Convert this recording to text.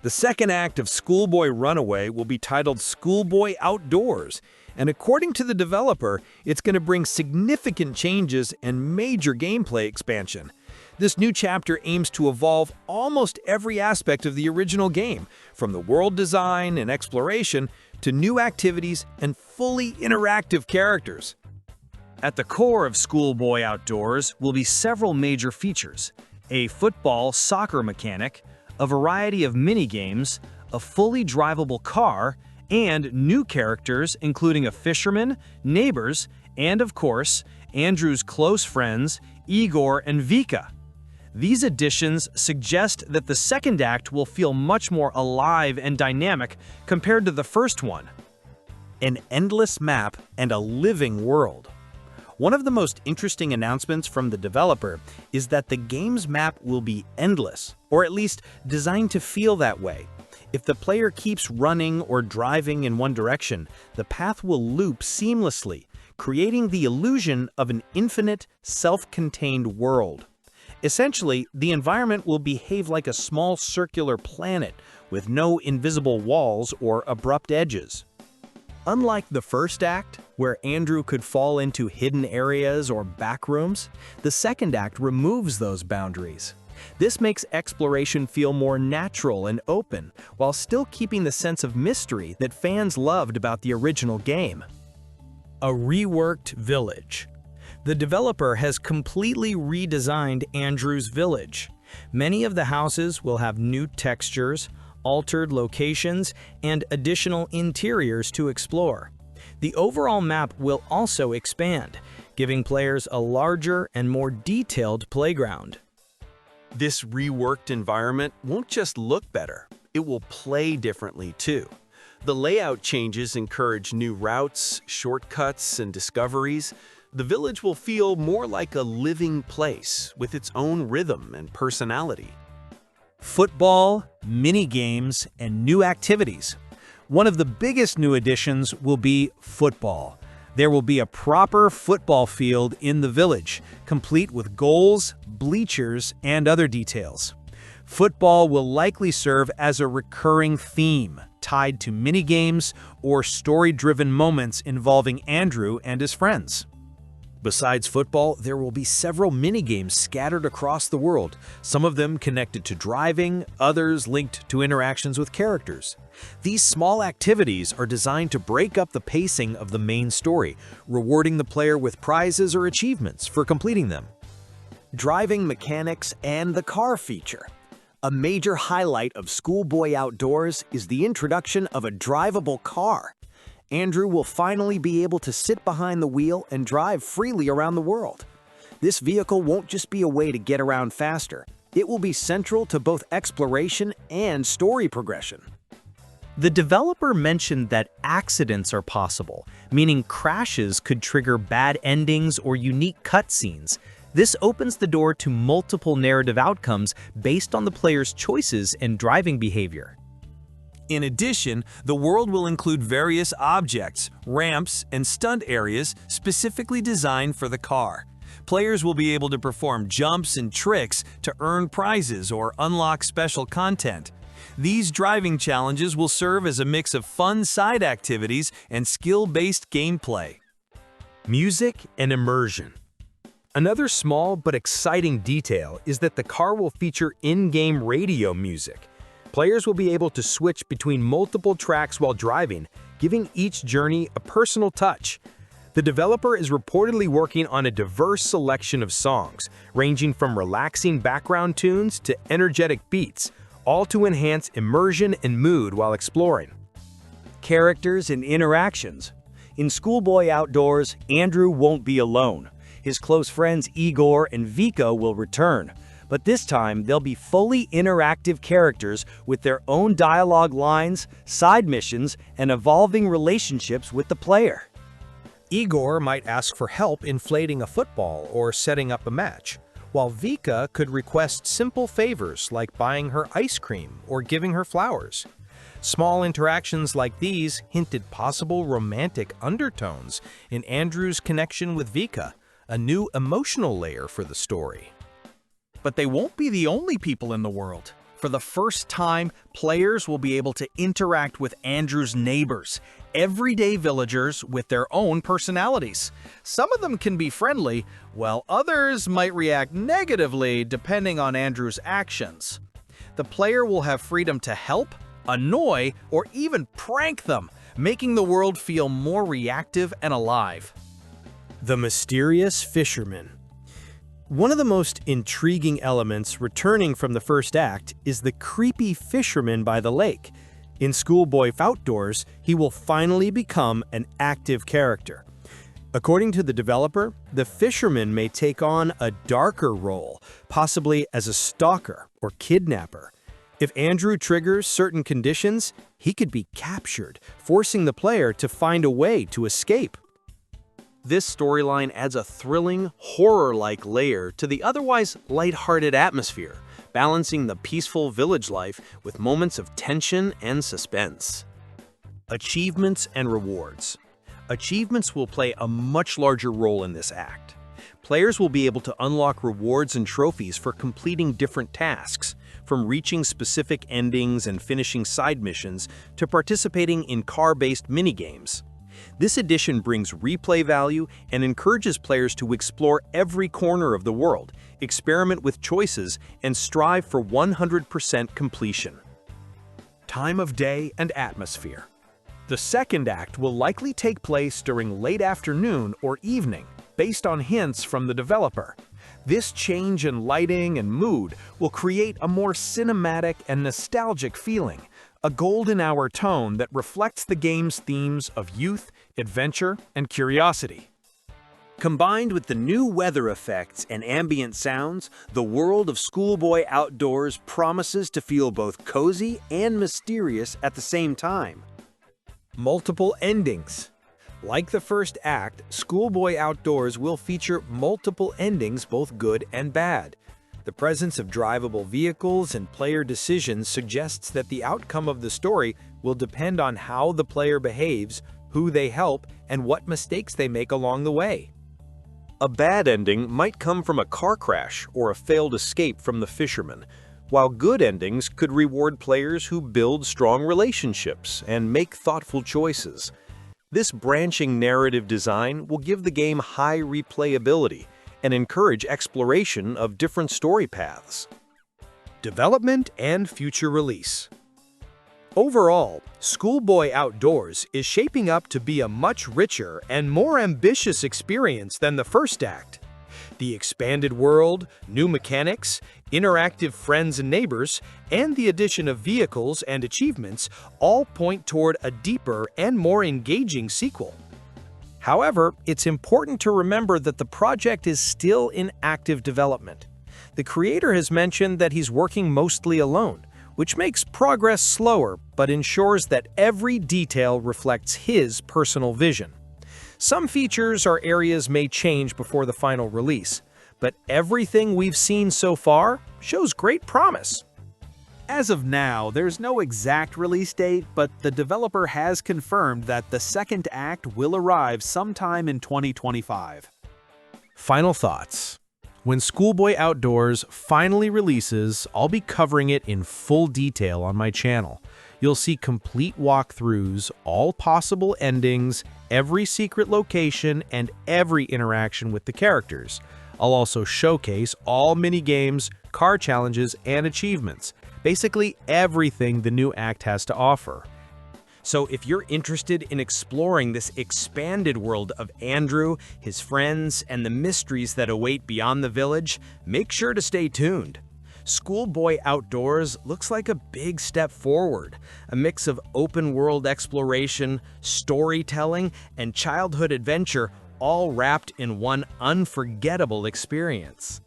The second act of Schoolboy Runaway will be titled Schoolboy Outdoors, and according to the developer, it's going to bring significant changes and major gameplay expansion. This new chapter aims to evolve almost every aspect of the original game, from the world design and exploration to new activities and fully interactive characters. At the core of Schoolboy Outdoors will be several major features: a football-soccer mechanic, a variety of mini-games, a fully drivable car, and new characters including a fisherman, neighbors, and of course, Andrew's close friends, Igor and Vika. These additions suggest that the second act will feel much more alive and dynamic compared to the first one. An endless map and a living world. One of the most interesting announcements from the developer is that the game's map will be endless, or at least designed to feel that way. If the player keeps running or driving in one direction, the path will loop seamlessly, creating the illusion of an infinite, self-contained world. Essentially, the environment will behave like a small circular planet with no invisible walls or abrupt edges. Unlike the first act, where Andrew could fall into hidden areas or back rooms, the second act removes those boundaries. This makes exploration feel more natural and open, while still keeping the sense of mystery that fans loved about the original game. A reworked village. The developer has completely redesigned Andrew's village. Many of the houses will have new textures, altered locations, and additional interiors to explore. The overall map will also expand, giving players a larger and more detailed playground. This reworked environment won't just look better, it will play differently too. The layout changes encourage new routes, shortcuts, and discoveries. The village will feel more like a living place with its own rhythm and personality. Football, mini-games, and new activities. One of the biggest new additions will be football. There will be a proper football field in the village, complete with goals, bleachers, and other details. Football will likely serve as a recurring theme, tied to mini-games or story-driven moments involving Andrew and his friends. Besides football, there will be several mini-games scattered across the world, some of them connected to driving, others linked to interactions with characters. These small activities are designed to break up the pacing of the main story, rewarding the player with prizes or achievements for completing them. Driving mechanics and the car feature. A major highlight of Schoolboy Outdoors is the introduction of a drivable car. Andrew will finally be able to sit behind the wheel and drive freely around the world. This vehicle won't just be a way to get around faster. It will be central to both exploration and story progression. The developer mentioned that accidents are possible, meaning crashes could trigger bad endings or unique cutscenes. This opens the door to multiple narrative outcomes based on the player's choices and driving behavior. In addition, the world will include various objects, ramps, and stunt areas specifically designed for the car. Players will be able to perform jumps and tricks to earn prizes or unlock special content. These driving challenges will serve as a mix of fun side activities and skill-based gameplay. Music and immersion. Another small but exciting detail is that the car will feature in-game radio music. Players will be able to switch between multiple tracks while driving, giving each journey a personal touch. The developer is reportedly working on a diverse selection of songs, ranging from relaxing background tunes to energetic beats, all to enhance immersion and mood while exploring. Characters and interactions. In Schoolboy Outdoors, Andrew won't be alone. His close friends Igor and Vika will return. But this time, they'll be fully interactive characters with their own dialogue lines, side missions, and evolving relationships with the player. Igor might ask for help inflating a football or setting up a match, while Vika could request simple favors like buying her ice cream or giving her flowers. Small interactions like these hinted possible romantic undertones in Andrew's connection with Vika, a new emotional layer for the story. But they won't be the only people in the world. For the first time, players will be able to interact with Andrew's neighbors, everyday villagers with their own personalities. Some of them can be friendly, while others might react negatively depending on Andrew's actions. The player will have freedom to help, annoy, or even prank them, making the world feel more reactive and alive. The mysterious fisherman. One of the most intriguing elements returning from the first act is the creepy fisherman by the lake. In Schoolboy Outdoors, he will finally become an active character. According to the developer, the fisherman may take on a darker role, possibly as a stalker or kidnapper. If Andrew triggers certain conditions, he could be captured, forcing the player to find a way to escape. This storyline adds a thrilling, horror-like layer to the otherwise lighthearted atmosphere, balancing the peaceful village life with moments of tension and suspense. Achievements and rewards. Achievements will play a much larger role in this act. Players will be able to unlock rewards and trophies for completing different tasks, from reaching specific endings and finishing side missions to participating in car-based minigames. This addition brings replay value and encourages players to explore every corner of the world, experiment with choices, and strive for 100% completion. Time of day and atmosphere. The second act will likely take place during late afternoon or evening, based on hints from the developer. This change in lighting and mood will create a more cinematic and nostalgic feeling, a golden hour tone that reflects the game's themes of youth, adventure, and curiosity. Combined with the new weather effects and ambient sounds, the world of Schoolboy Outdoors promises to feel both cozy and mysterious at the same time. Multiple endings. Like the first act, Schoolboy Outdoors will feature multiple endings, both good and bad. The presence of drivable vehicles and player decisions suggests that the outcome of the story will depend on how the player behaves, who they help, and what mistakes they make along the way. A bad ending might come from a car crash or a failed escape from the fisherman, while good endings could reward players who build strong relationships and make thoughtful choices. This branching narrative design will give the game high replayability and encourage exploration of different story paths. Development and future release. Overall, Schoolboy Outdoors is shaping up to be a much richer and more ambitious experience than the first act. The expanded world, new mechanics, interactive friends and neighbors, and the addition of vehicles and achievements all point toward a deeper and more engaging sequel. However, it's important to remember that the project is still in active development. The creator has mentioned that he's working mostly alone, which makes progress slower but ensures that every detail reflects his personal vision. Some features or areas may change before the final release, but everything we've seen so far shows great promise. As of now, there's no exact release date, but the developer has confirmed that the second act will arrive sometime in 2025. Final thoughts. When Schoolboy Outdoors finally releases, I'll be covering it in full detail on my channel. You'll see complete walkthroughs, all possible endings, every secret location, and every interaction with the characters. I'll also showcase all mini-games, car challenges, and achievements. Basically everything the new act has to offer. So if you're interested in exploring this expanded world of Andrew, his friends, and the mysteries that await beyond the village, make sure to stay tuned. Schoolboy Outdoors looks like a big step forward, a mix of open-world exploration, storytelling, and childhood adventure, all wrapped in one unforgettable experience.